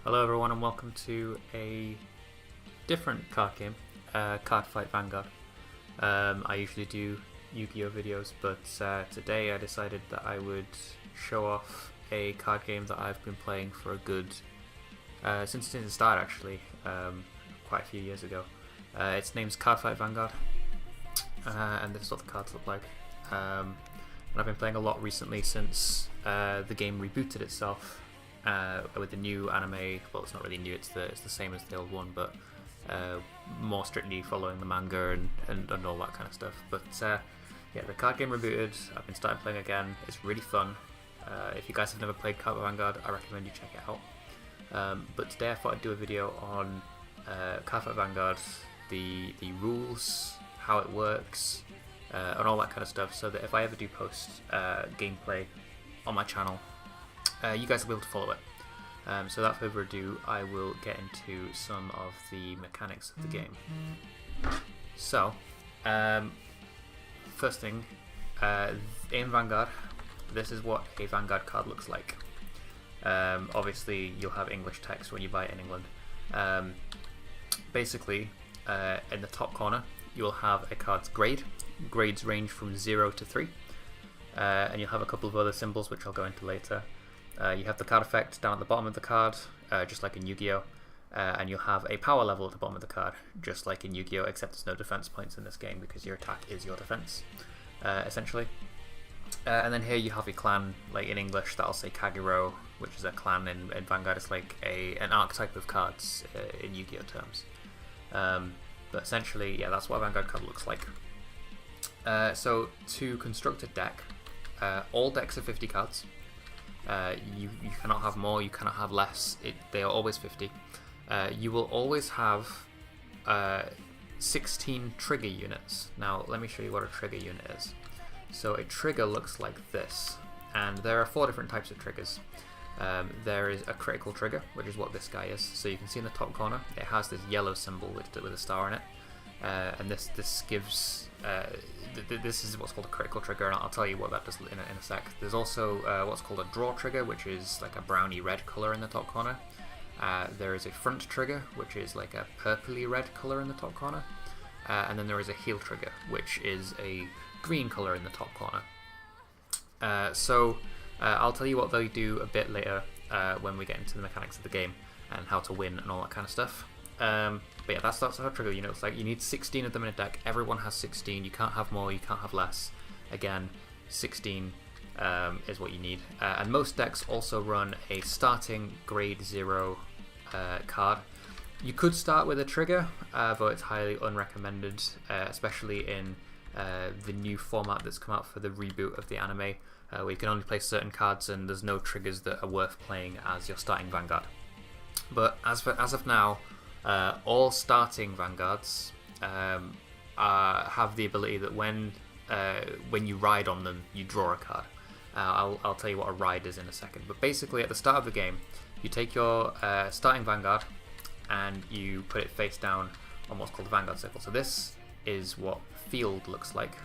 Hello everyone and welcome to a different card game, Cardfight Vanguard. I usually do Yu-Gi-Oh videos, but today I decided that I would show off a card game that I've been playing for a good, since the start actually, quite a few years ago. Its name's Cardfight Vanguard, and this is what the cards look like. And I've been playing a lot recently since the game rebooted itself. With the new anime, well, it's not really new, it's the same as the old one, but more strictly following the manga and all that kind of stuff. But yeah, the card game rebooted. I've been starting playing again. It's really fun. If you guys have never played Cardfight Vanguard, I recommend you check it out. But today I thought I'd do a video on Cardfight Vanguard, the rules, how it works, and all that kind of stuff, so that if I ever do post gameplay on my channel, you guys will be able to follow it. So without further ado, I will get into some of the mechanics of the game. So, first thing, in Vanguard, this is what a Vanguard card looks like. Obviously, you'll have English text when you buy it in England. Basically, in the top corner, you'll have a card's grade. Grades range from 0 to 3. And you'll have a couple of other symbols, which I'll go into later. You have the card effect down at the bottom of the card, just like in Yu-Gi-Oh! And you'll have a power level at the bottom of the card, just like in Yu-Gi-Oh! Except there's no defense points in this game because your attack is your defense, essentially. And then here you have a clan, like in English that'll say Kagero, which is a clan. In Vanguard it's like an archetype of cards in Yu-Gi-Oh! Terms. But essentially, yeah, that's what a Vanguard card looks like. So to construct a deck, all decks are 50 cards. You cannot have more, you cannot have less, they are always 50. You will always have 16 trigger units. Now let me show you what a trigger unit is. So a trigger looks like this, and there are 4 different types of triggers. There is a critical trigger, which is what this guy is. So you can see in the top corner it has this yellow symbol with a star in it, and this gives this is what's called a critical trigger, and I'll tell you what that does in a sec. There's also what's called a draw trigger, which is like a browny red color in the top corner. There is a front trigger, which is like a purpley red color in the top corner, and then there is a heel trigger, which is a green color in the top corner. I'll tell you what they do a bit later when we get into the mechanics of the game and how to win and all that kind of stuff. But yeah, that's how trigger units. Like, you need 16 of them in a deck. Everyone has 16. You can't have more. You can't have less. Again, 16 is what you need. And most decks also run a starting grade 0 card. You could start with a trigger, but it's highly unrecommended, especially in the new format that's come out for the reboot of the anime, where you can only play certain cards and there's no triggers that are worth playing as your starting Vanguard. But as of now, all starting Vanguards have the ability that when you ride on them, you draw a card. I'll tell you what a ride is in a second. But basically, at the start of the game, you take your starting Vanguard and you put it face down on what's called the Vanguard circle. So this is what field looks like.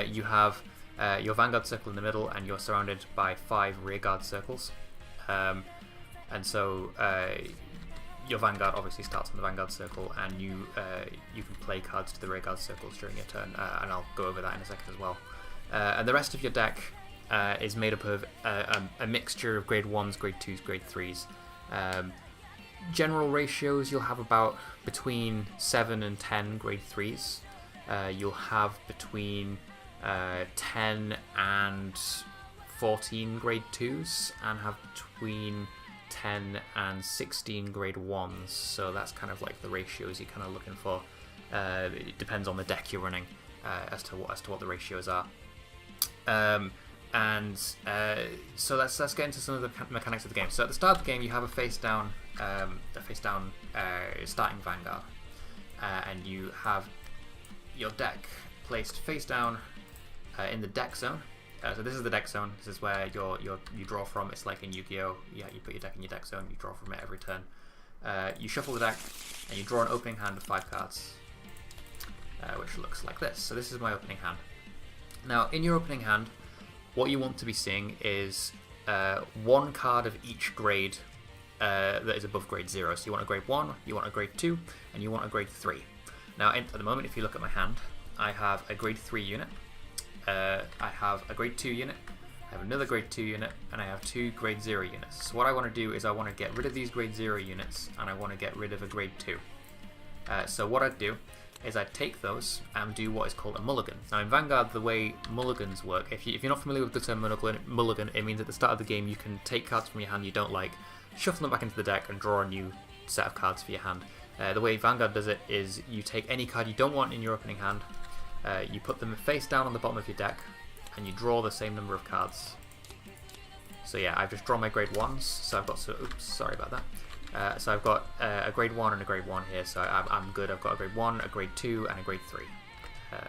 You have your Vanguard circle in the middle, and you're surrounded by 5 rearguard circles. And so your Vanguard obviously starts on the Vanguard circle, and you can play cards to the rearguard circles during your turn, and I'll go over that in a second as well. And the rest of your deck is made up of a mixture of grade 1s, grade 2s, grade 3s. General ratios, you'll have about between 7 and 10 grade 3s. You'll have between 10 and 14 grade 2s, and have between 10 and 16 grade 1s, so that's kind of like the ratios you're kind of looking for. It depends on the deck you're running as to what the ratios are. So let's get into some of the mechanics of the game. So at the start of the game, you have a face down starting Vanguard, and you have your deck placed face down in the deck zone. So this is the deck zone. This is where you draw from. It's like in Yu-Gi-Oh! Yeah, you put your deck in your deck zone. You draw from it every turn. You shuffle the deck, and you draw an opening hand of 5 cards, which looks like this. So this is my opening hand. Now, in your opening hand, what you want to be seeing is one card of each grade that is above grade 0. So you want a grade 1, you want a grade 2, and you want a grade 3. Now, at the moment, if you look at my hand, I have a grade 3 unit, I have a grade 2 unit, I have another grade 2 unit, and I have 2 grade 0 units. So what I want to do is I want to get rid of these grade 0 units, and I want to get rid of a grade 2. So what I'd do is I'd take those and do what is called a mulligan. Now in Vanguard, the way mulligans work, if you're not familiar with the term mulligan, it means at the start of the game you can take cards from your hand you don't like, shuffle them back into the deck, and draw a new set of cards for your hand. The way Vanguard does it is you take any card you don't want in your opening hand, you put them face down on the bottom of your deck, and you draw the same number of cards. So yeah, I've just drawn my grade 1s, so I've got, oops, sorry about that. So I've got a grade 1 and a grade 1 here, so I'm good. I've got a grade 1, a grade 2, and a grade 3.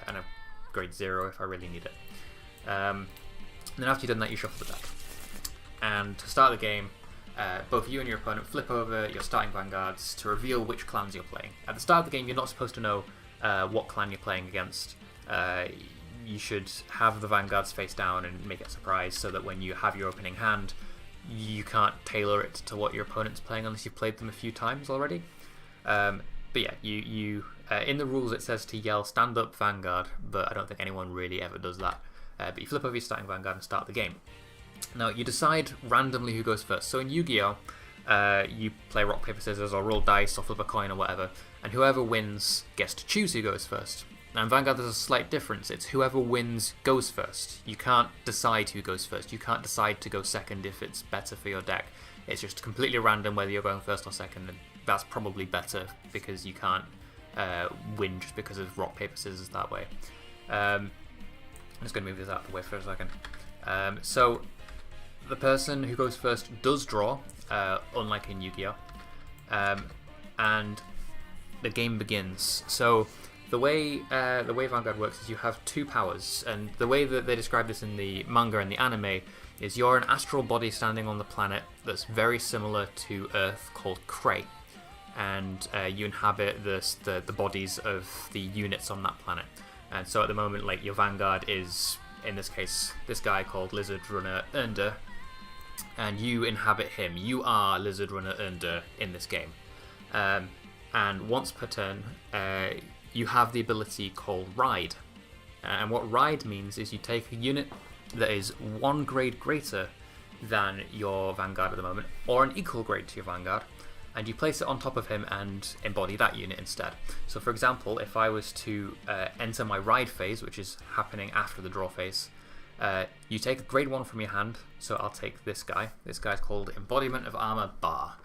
And a grade 0 if I really need it. And then after you've done that, you shuffle the deck. And to start the game, both you and your opponent flip over your starting vanguards to reveal which clans you're playing. At the start of the game, you're not supposed to know what clan you're playing against. You should have the vanguards face down and make it a surprise, so that when you have your opening hand, you can't tailor it to what your opponent's playing unless you've played them a few times already. But yeah, you in the rules it says to yell "Stand up, Vanguard," but I don't think anyone really ever does that. But you flip over your starting Vanguard and start the game. Now you decide randomly who goes first. So in Yu-Gi-Oh, you play rock, paper, scissors, or roll dice, or flip a coin, or whatever, and whoever wins gets to choose who goes first. Now in Vanguard there's a slight difference. It's whoever wins goes first. You can't decide who goes first. You can't decide to go second if it's better for your deck. It's just completely random whether you're going first or second, and that's probably better because you can't win just because of rock, paper, scissors that way. I'm just going to move this out of the way for a second. So the person who goes first does draw, unlike in Yu-Gi-Oh! And the game begins. So the way Vanguard works is you have 2 powers, and the way that they describe this in the manga and the anime is you're an astral body standing on the planet that's very similar to Earth called Krei, and you inhabit the bodies of the units on that planet. And so at the moment, like, your Vanguard is, in this case, this guy called Lizard Runner Ender, and you inhabit him. You are Lizard Runner Ender in this game. And once per turn, you have the ability called Ride. And what Ride means is you take a unit that is 1 grade greater than your Vanguard at the moment, or an equal grade to your Vanguard, and you place it on top of him and embody that unit instead. So for example, if I was to enter my Ride phase, which is happening after the draw phase, you take a grade 1 from your hand, so I'll take this guy. This guy's called Embodiment of Armor Bar,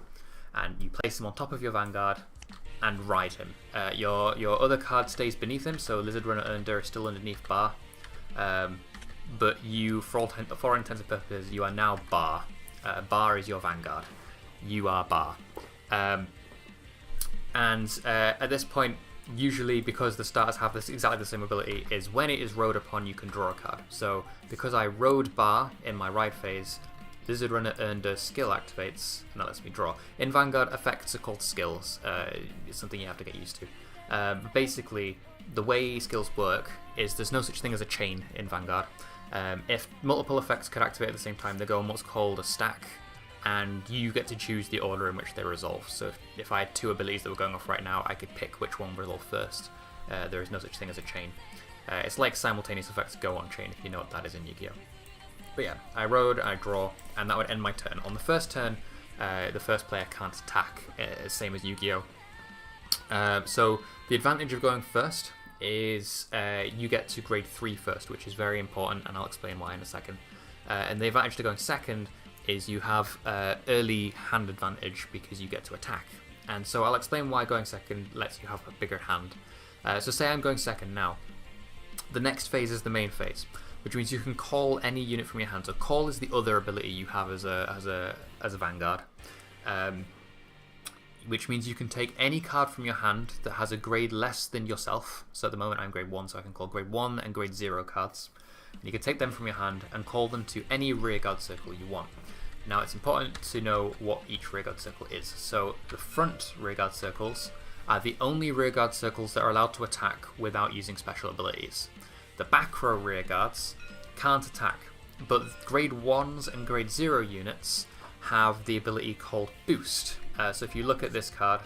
and you place him on top of your Vanguard and ride him. Your other card stays beneath him, so Lizard Runner Ender is still underneath Bar, but you, for all intents and purposes, you are now Bar. Bar is your Vanguard. You are Bar. At this point, usually because the starters have this exactly the same ability, is when it is rode upon, you can draw a card. So because I rode Bar in my ride phase, Lizard Runner Ender skill activates, and that lets me draw. In Vanguard, effects are called skills. It's something you have to get used to. Basically, the way skills work is there's no such thing as a chain in Vanguard. If multiple effects could activate at the same time, they go on what's called a stack, and you get to choose the order in which they resolve. So if I had 2 abilities that were going off right now, I could pick which one resolve first. There is no such thing as a chain. It's like simultaneous effects go on chain, if you know what that is in Yu-Gi-Oh! But yeah, I rode, I draw, and that would end my turn. On the first turn, the first player can't attack, same as Yu-Gi-Oh! So the advantage of going first is you get to grade 3 first, which is very important, and I'll explain why in a second. And the advantage to going second is you have early hand advantage because you get to attack. And so I'll explain why going second lets you have a bigger hand. So say I'm going second now. The next phase is the main phase, which means you can call any unit from your hand. So call is the other ability you have as a Vanguard, which means you can take any card from your hand that has a grade less than yourself. So at the moment I'm grade 1, so I can call grade 1 and grade 0 cards. And you can take them from your hand and call them to any rearguard circle you want. Now it's important to know what each rearguard circle is. So the front rearguard circles are the only rearguard circles that are allowed to attack without using special abilities. The back row rearguards can't attack, but grade 1s and grade 0 units have the ability called Boost. So if you look at this card,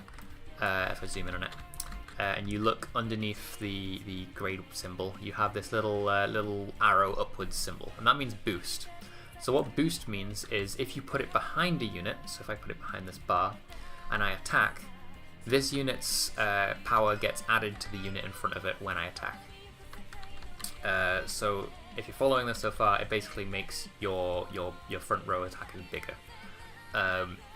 if I zoom in on it, and you look underneath the grade symbol, you have this little arrow upwards symbol, and that means Boost. So what Boost means is if you put it behind a unit, so if I put it behind this bar, and I attack, this unit's power gets added to the unit in front of it when I attack. So if you're following this so far, it basically makes your front row attackers bigger.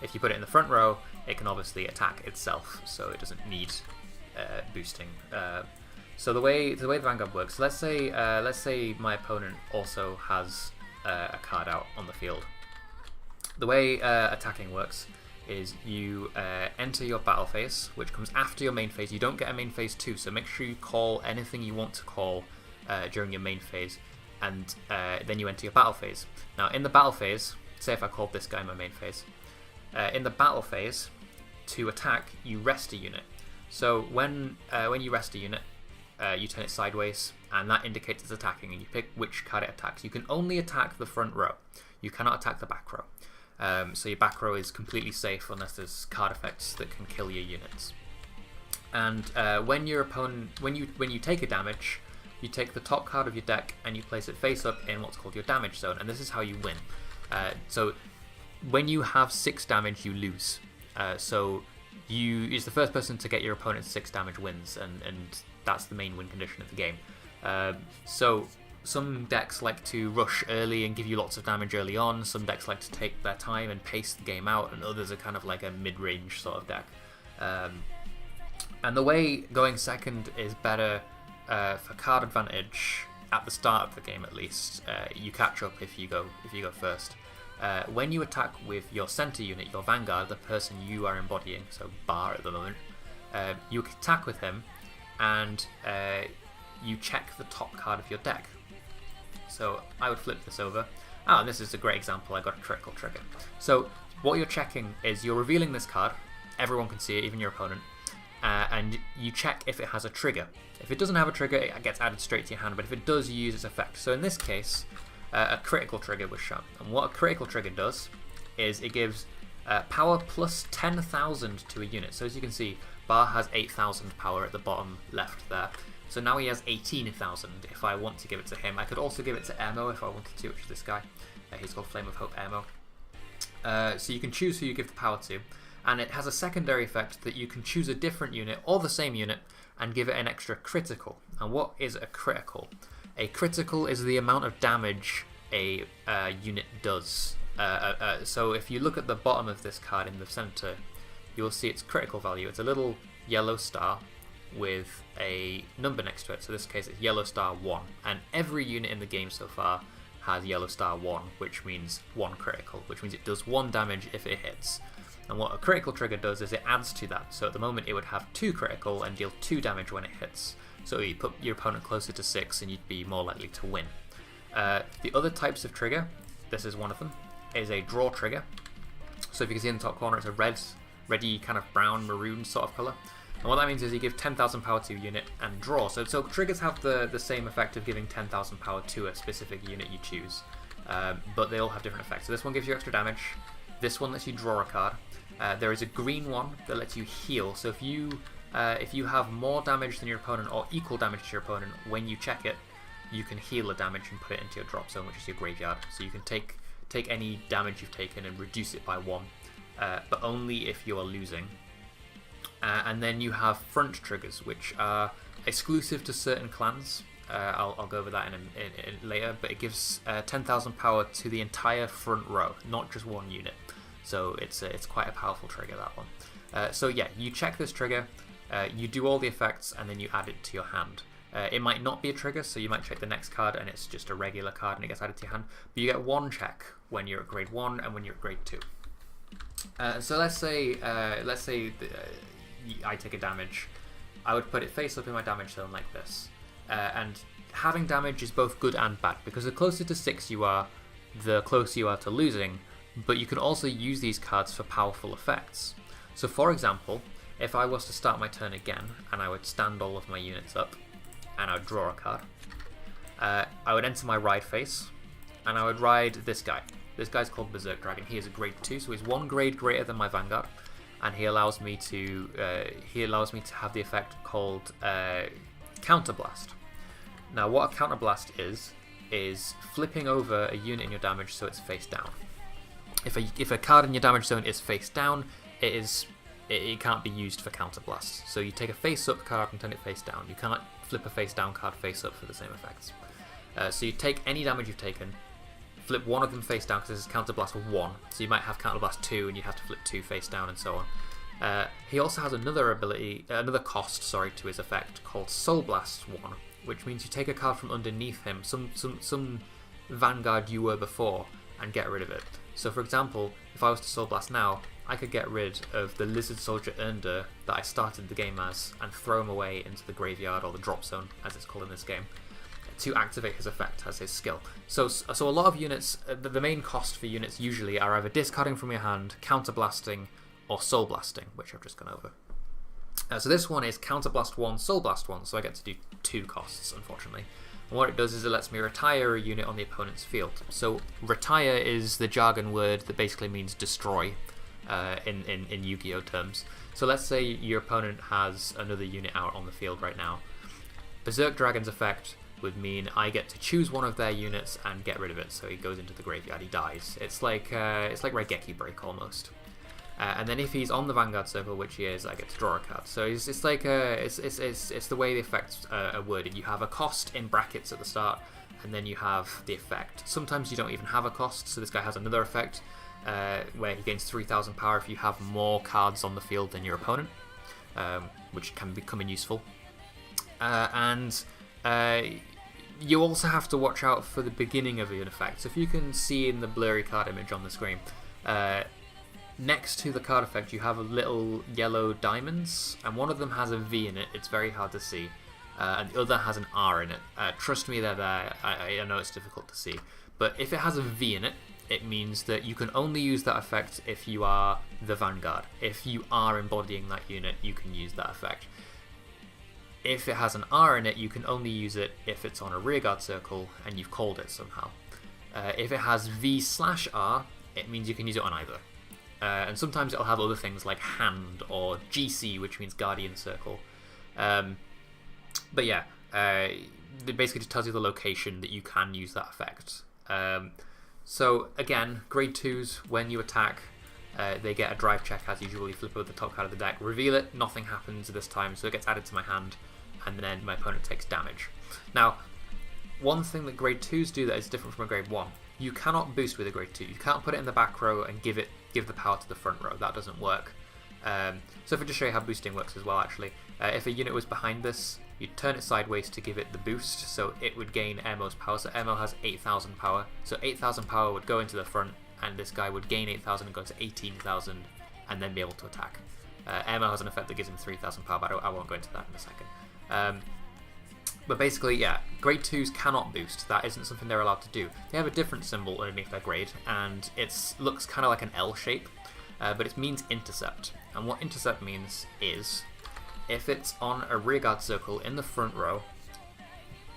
If you put it in the front row, it can obviously attack itself, so it doesn't need boosting. So the way the Vanguard works, let's say my opponent also has a card out on the field. The way attacking works is you enter your battle phase, which comes after your main phase. You don't get a main phase 2, so make sure you call anything you want to call during your main phase, and then you enter your battle phase. Now in the battle phase, say if I called this guy my main phase, in the battle phase, to attack, you rest a unit. So when you rest a unit, you turn it sideways, and that indicates it's attacking, and you pick which card it attacks. You can only attack the front row. You cannot attack the back row. So your back row is completely safe unless there's card effects that can kill your units. And when you take a damage, you take the top card of your deck and you place it face up in what's called your damage zone, and this is how you win. So when you have 6 damage, you lose. So it's the first person to get your opponent's 6 damage wins, and that's the main win condition of the game. So some decks like to rush early and give you lots of damage early on. Some decks like to take their time and pace the game out, and others are kind of like a mid-range sort of deck. And the way going second is better for card advantage at the start of the game, at least. You catch up if you go first. When you attack with your center unit, your Vanguard, the person you are embodying, so Bar at the moment, you attack with him, and you check the top card of your deck. So I would flip this over. And this is a great example. I got a critical trigger. So what you're checking is you're revealing this card. Everyone can see it, even your opponent. And you check if it has a trigger. If it doesn't have a trigger, it gets added straight to your hand, but if it does, you use its effect. So in this case, a critical trigger was shown. And what a critical trigger does is it gives power plus 10,000 to a unit. So as you can see, Bar has 8,000 power at the bottom left there. So now he has 18,000 if I want to give it to him. I could also give it to Emo if I wanted to, which is this guy. He's called Flame of Hope Emo. So you can choose who you give the power to. And it has a secondary effect that you can choose a different unit or the same unit and give it an extra critical. And what is a critical? A critical is the amount of damage a unit does. So if you look at the bottom of this card in the center, you'll see its critical value. It's a little yellow star with a number next to it. So in this case it's yellow star 1. And every unit in the game so far has yellow star 1, which means 1 critical, which means it does 1 damage if it hits. And what a critical trigger does is it adds to that. So at the moment it would have 2 critical and deal 2 damage when it hits. So you put your opponent closer to 6 and you'd be more likely to win. The other types of trigger, this is one of them, is a draw trigger. So if you can see in the top corner, it's a reddy kind of brown maroon sort of colour. And what that means is you give 10,000 power to a unit and draw. So triggers have the same effect of giving 10,000 power to a specific unit you choose. But they all have different effects. So this one gives you extra damage. This one lets you draw a card. There is a green one that lets you heal. So if you have more damage than your opponent or equal damage to your opponent, when you check it, you can heal the damage and put it into your drop zone, which is your graveyard. So you can take any damage you've taken and reduce it by 1, but only if you are losing. And then you have front triggers, which are exclusive to certain clans. I'll go over that in later, but it gives 10,000 power to the entire front row, not just one unit. So it's quite a powerful trigger, that one. So yeah, you check this trigger, you do all the effects, and then you add it to your hand. It might not be a trigger, so you might check the next card and it's just a regular card and it gets added to your hand. But you get 1 check when you're at grade 1 and when you're at grade 2. So let's say I take a damage. I would put it face up in my damage zone like this. And having damage is both good and bad, because the closer to 6 you are, the closer you are to losing. But you can also use these cards for powerful effects. So for example, if I was to start my turn again and I would stand all of my units up and I would draw a card, I would enter my ride phase and I would ride this guy. This guy's called Berserk Dragon. He is a grade 2, so he's 1 grade greater than my Vanguard, and he allows me to have the effect called Counterblast. Now, what a Counterblast is flipping over a unit in your damage so it's face down. If a card in your damage zone is face down, it can't be used for Counterblast. So you take a face up card and turn it face down. You cannot flip a face down card face up for the same effects. So you take any damage you've taken, flip one of them face down because this is Counterblast 1. So you might have Counterblast 2 and you have to flip 2 face down and so on. He also has another cost to his effect called Soul Blast 1, which means you take a card from underneath him, some Vanguard you were before, and get rid of it. So for example, if I was to Soul Blast now, I could get rid of the Lizard Soldier Ender that I started the game as and throw him away into the graveyard, or the drop zone as it's called in this game, to activate his effect as his skill. So a lot of units, the main cost for units usually are either discarding from your hand, counterblasting, or soul blasting, which I've just gone over. So this one is Counterblast 1, Soul Blast 1, so I get to do 2 costs, unfortunately. And what it does is it lets me retire a unit on the opponent's field. So retire is the jargon word that basically means destroy in Yu-Gi-Oh terms. So let's say your opponent has another unit out on the field right now. Berserk Dragon's effect would mean I get to choose one of their units and get rid of it, so he goes into the graveyard, he dies. It's like Raigeki Break almost. And then if he's on the Vanguard circle, which he is, I get to draw a card. So it's the way the effects are worded. You have a cost in brackets at the start, and then you have the effect. Sometimes you don't even have a cost, so this guy has another effect where he gains 3,000 power if you have more cards on the field than your opponent, which can become useful. You also have to watch out for the beginning of an effect. So if you can see in the blurry card image on the screen, next to the card effect you have a little yellow diamonds, and one of them has a V in it. It's very hard to see, and the other has an R in it. Trust me, they're there. I know it's difficult to see, but if it has a V in it, it means that you can only use that effect if you are the Vanguard. If you are embodying that unit, you can use that effect. If it has an R in it, you can only use it if it's on a rearguard circle and you've called it somehow. If it has V/R, it means you can use it on either. And sometimes it'll have other things like hand or GC, which means Guardian Circle. But yeah, it basically just tells you the location that you can use that effect. So again, grade 2s, when you attack, they get a drive check as usual. You flip over the top card of the deck, reveal it, nothing happens this time, so it gets added to my hand, and then my opponent takes damage. Now, one thing that grade 2s do that is different from a grade 1, you cannot boost with a grade 2. You can't put it in the back row and give the power to the front row. That doesn't work. So if I just show you how boosting works as well, actually. If a unit was behind this, you'd turn it sideways to give it the boost, so it would gain Emo's power. So Emo has 8,000 power, so 8,000 power would go into the front, and this guy would gain 8,000 and go to 18,000, and then be able to attack. Emo has an effect that gives him 3,000 power, but I won't go into that in a second. But basically, yeah, grade 2s cannot boost. That isn't something they're allowed to do. They have a different symbol underneath their grade, and it looks kind of like an L shape, but it means intercept. And what intercept means is, if it's on a rearguard circle in the front row,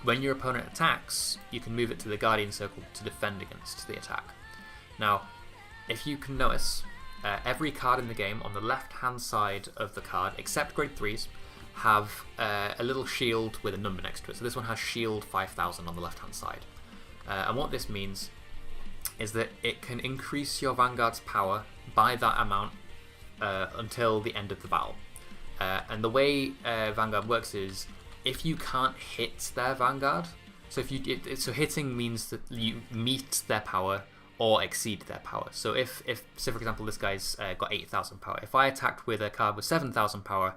when your opponent attacks, you can move it to the Guardian Circle to defend against the attack. Now, if you can notice, every card in the game on the left-hand side of the card, except grade 3s, have a little shield with a number next to it. So this one has shield 5,000 on the left-hand side. And what this means is that it can increase your Vanguard's power by that amount until the end of the battle. And the way Vanguard works is, if you can't hit their Vanguard, so hitting means that you meet their power or exceed their power. So if say for example this guy's got 8,000 power, if I attacked with a card with 7,000 power,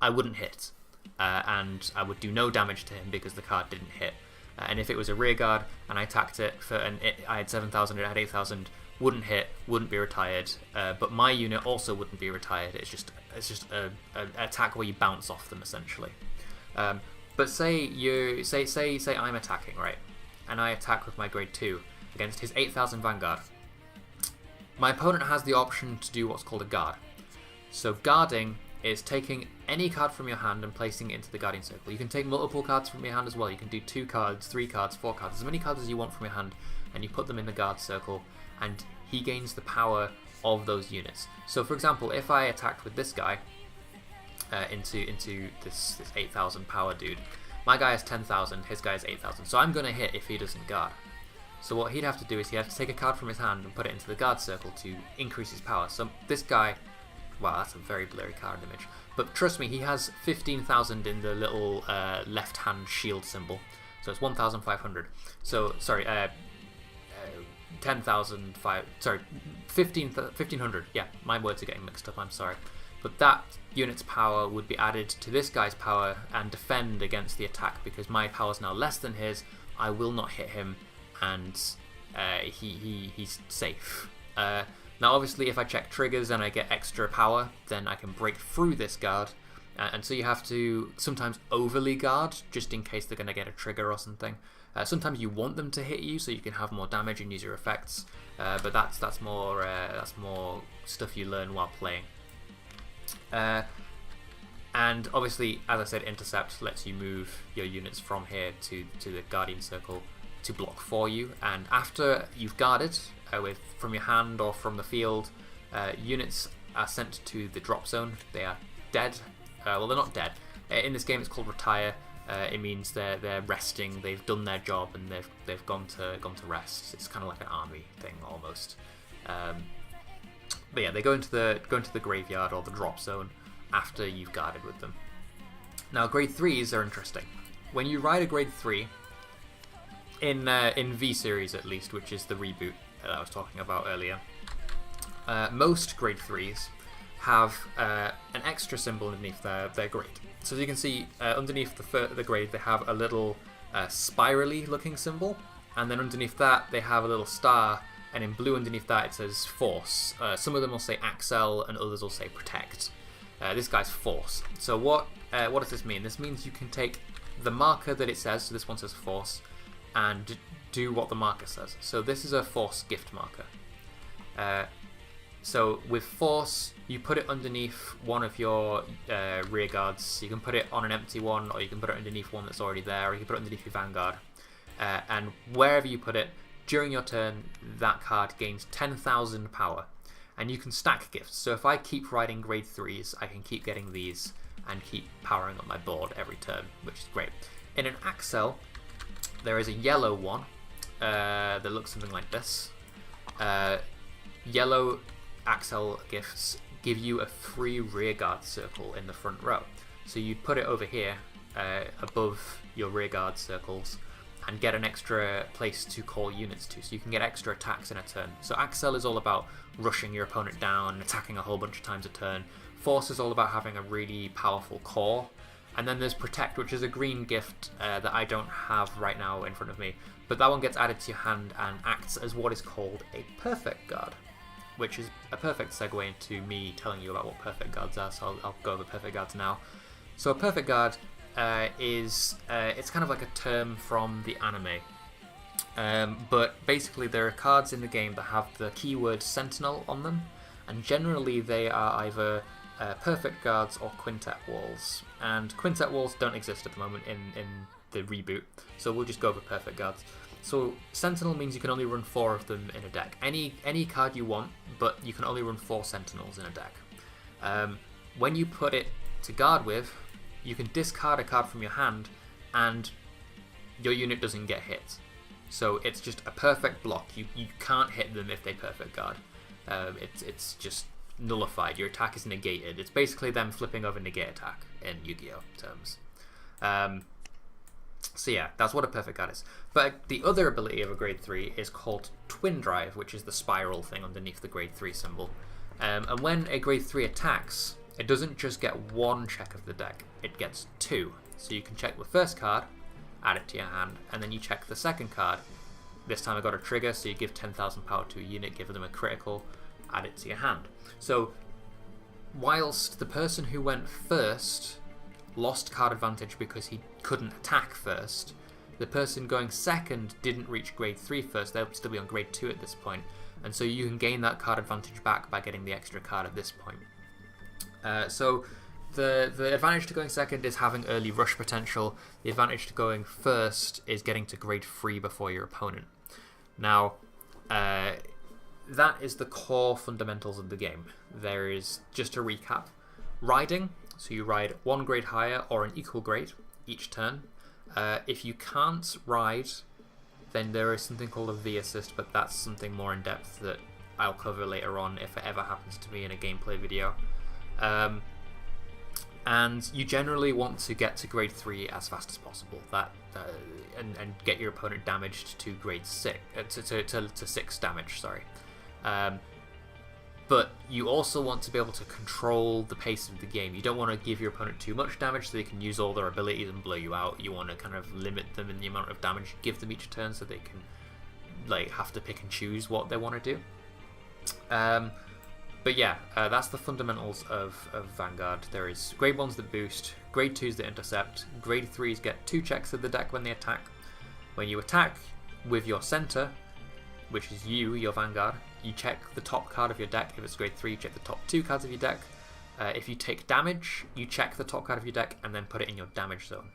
I wouldn't hit, and I would do no damage to him because the card didn't hit. And if it was a rearguard and I attacked it I had 7,000, it had 8,000, wouldn't hit, wouldn't be retired, but my unit also wouldn't be retired. It's just an attack where you bounce off them essentially. But say I'm attacking, right, and I attack with my grade 2 against his 8,000 Vanguard. My opponent has the option to do what's called a guard. So guarding is taking any card from your hand and placing it into the Guardian Circle. You can take multiple cards from your hand as well. You can do 2 cards, 3 cards, 4 cards, as many cards as you want from your hand, and you put them in the guard circle, and he gains the power of those units. So for example, if I attacked with this guy into this 8,000 power dude, my guy has 10,000, his guy has 8,000, so I'm going to hit if he doesn't guard. So what he'd have to do is he'd have to take a card from his hand and put it into the guard circle to increase his power. So this guy, wow, that's a very blurry card image, but trust me, he has 15,000 in the little left hand shield symbol, so it's 1,500. So sorry, 1,500. Yeah, my words are getting mixed up, I'm sorry. But that unit's power would be added to this guy's power and defend against the attack, because my power is now less than his. I will not hit him, and he's safe. Now obviously if I check triggers and I get extra power, then I can break through this guard, and so you have to sometimes overly guard just in case they're going to get a trigger or something. Sometimes you want them to hit you so you can have more damage and use your effects, but that's more stuff you learn while playing. And obviously, as I said, intercept lets you move your units from here to the guardian circle to block for you, and after you've guarded from your hand or from the field, units are sent to the drop zone. They are dead. Well, they're not dead. In this game it's called retire. It means they're resting, they've done their job, and they've gone to rest. It's kind of like an army thing almost. But yeah, they go into the graveyard or the drop zone after you've guarded with them. Now grade 3s are interesting. When you ride a grade 3 in V series at least, which is the reboot that I was talking about earlier, most grade 3s have an extra symbol underneath their grade. So as you can see, underneath the grade they have a little spirally looking symbol, and then underneath that they have a little star, and in blue underneath that it says force. Some of them will say Axel and others will say protect. This guy's force. So what does this mean? This means you can take the marker that it says, so this one says force, and do what the marker says. So this is a force gift marker. So with force, you put it underneath one of your rear guards. You can put it on an empty one, or you can put it underneath one that's already there, or you can put it underneath your Vanguard. And wherever you put it, during your turn, that card gains 10,000 power. And you can stack gifts. So if I keep riding grade 3s, I can keep getting these and keep powering up my board every turn, which is great. In an Axel, there is a yellow one that looks something like this. Yellow Axel gifts give you a free rearguard circle in the front row. So you put it over here above your rearguard circles and get an extra place to call units to, so you can get extra attacks in a turn. So Axel is all about rushing your opponent down and attacking a whole bunch of times a turn. Force is all about having a really powerful core. And then there's Protect, which is a green gift that I don't have right now in front of me, but that one gets added to your hand and acts as what is called a perfect guard, which is a perfect segue into me telling you about what perfect guards are, so I'll go over perfect guards now. So a perfect guard is it's kind of like a term from the anime, but basically there are cards in the game that have the keyword Sentinel on them, and generally they are either perfect guards or quintet walls, and quintet walls don't exist at the moment in the reboot, so we'll just go over perfect guards. So Sentinel means you can only run 4 of them in a deck. Any card you want, but you can only run 4 Sentinels in a deck. When you put it to guard with, you can discard a card from your hand and your unit doesn't get hit. So it's just a perfect block. You can't hit them if they perfect guard. It's just nullified. Your attack is negated. It's basically them flipping over negate attack in Yu-Gi-Oh terms. So yeah, that's what a perfect guard is. But the other ability of a grade 3 is called Twin Drive, which is the spiral thing underneath the grade 3 symbol. And when a grade 3 attacks, it doesn't just get one check of the deck, it gets 2. So you can check the first card, add it to your hand, and then you check the second card. This time I got a trigger, so you give 10,000 power to a unit, give them a critical, add it to your hand. So whilst the person who went first lost card advantage because he couldn't attack first, the person going second didn't reach grade 3 first, they'll still be on grade 2 at this point, and so you can gain that card advantage back by getting the extra card at this point. So the advantage to going second is having early rush potential. The advantage to going first is getting to grade 3 before your opponent. Now, that is the core fundamentals of the game. There is, just to recap, riding. So you ride one grade higher or an equal grade each turn. If you can't ride, then there is something called a V assist, but that's something more in depth that I'll cover later on if it ever happens to me in a gameplay video. And you generally want to get to grade 3 as fast as possible. And get your opponent damaged to grade 6 to 6 damage. Sorry. But you also want to be able to control the pace of the game. You don't want to give your opponent too much damage so they can use all their abilities and blow you out. You want to kind of limit them in the amount of damage you give them each turn so they can have to pick and choose what they want to do. But yeah, that's the fundamentals of Vanguard. There is grade 1s that boost, grade 2s that intercept, grade 3s get 2 checks of the deck when they attack. When you attack with your center, which is your Vanguard, you check the top card of your deck. If it's grade 3, you check the top 2 cards of your deck. If you take damage, you check the top card of your deck and then put it in your damage zone.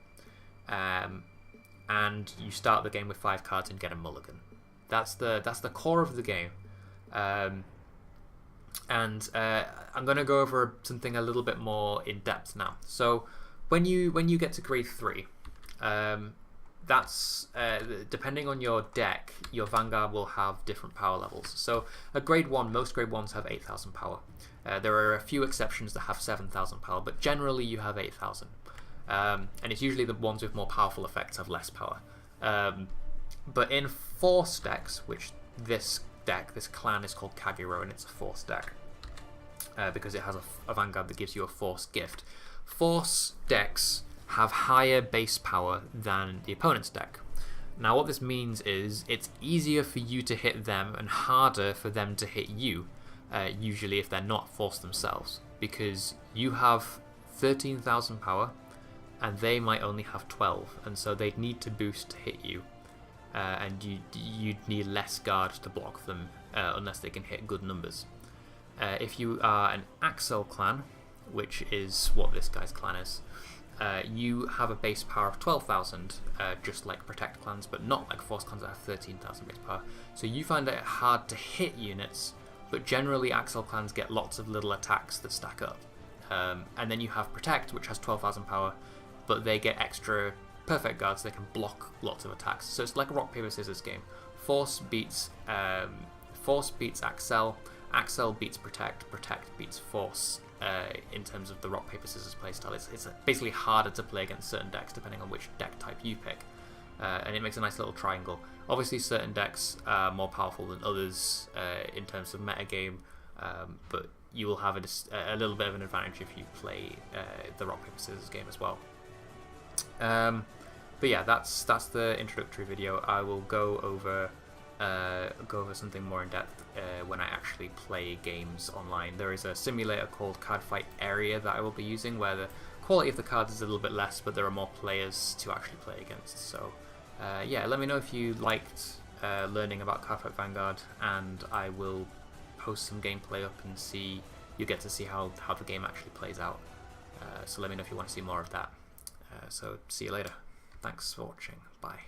And you start the game with 5 cards and get a mulligan. That's the core of the game. I'm going to go over something a little bit more in depth now. So when you get to grade 3, that's depending on your deck, your Vanguard will have different power levels. So a grade 1, most grade 1s have 8,000 power. There are a few exceptions that have 7,000 power, but generally you have 8,000. And it's usually the ones with more powerful effects have less power. But in Force decks, which this clan is called Kagero, and it's a Force deck because it has a Vanguard that gives you a Force gift. Force decks have higher base power than the opponent's deck. Now what this means is it's easier for you to hit them and harder for them to hit you, usually if they're not Force themselves, because you have 13,000 power and they might only have 12, and so they'd need to boost to hit you. And you'd need less guard to block them unless they can hit good numbers. If you are an Axel clan, which is what this guy's clan is, you have a base power of 12,000, just like Protect clans, but not like Force clans that have 13,000 base power. So you find it hard to hit units, but generally Axel clans get lots of little attacks that stack up. And then you have Protect, which has 12,000 power, but they get extra perfect guards, they can block lots of attacks. So it's like a rock, paper, scissors game. Force beats Axel, Axel beats Protect, Protect beats Force in terms of the rock, paper, scissors playstyle. It's basically harder to play against certain decks depending on which deck type you pick. And it makes a nice little triangle. Obviously certain decks are more powerful than others in terms of metagame, but you will have a little bit of an advantage if you play the rock, paper, scissors game as well. But yeah, that's the introductory video. I will go over something more in depth when I actually play games online. There is a simulator called Cardfight Area that I will be using, where the quality of the cards is a little bit less, but there are more players to actually play against. So yeah, let me know if you liked learning about Cardfight Vanguard, and I will post some gameplay up and you get to see how the game actually plays out. So let me know if you want to see more of that. So see you later. Thanks for watching. Bye.